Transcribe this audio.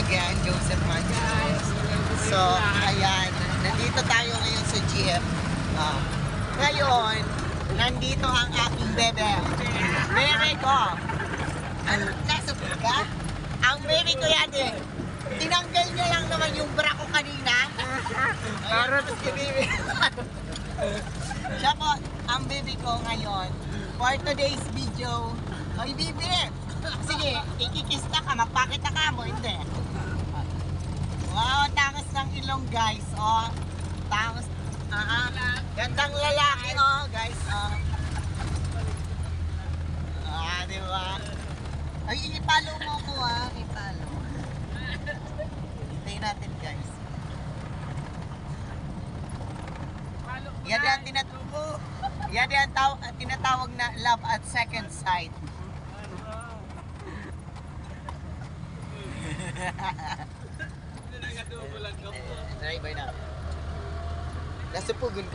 again, Joseph Manchas. So, ayan. Nandito tayo ngayon sa GF. Ngayon, nandito ang aking bebe. Bebe ko. Ano, nasabot ka? Ang bebe ko yan eh. Tinanggal niya lang naman yung bra ko kanina. Para si bebe. Siya po, ang bebe ko ngayon. For today's video. Ay, bebe! Sige, ikikista ka, magpakita ka mo, hindi. Wow, tangos ng ilong guys, oh. Tangos, gandang lalaki, oh, guys, oh. Diba? Ay, ipalo mo ko, ipalo. Hintayin natin, guys. Yan ang tinatawag na love at second sight. Try ba na? Nasa pugon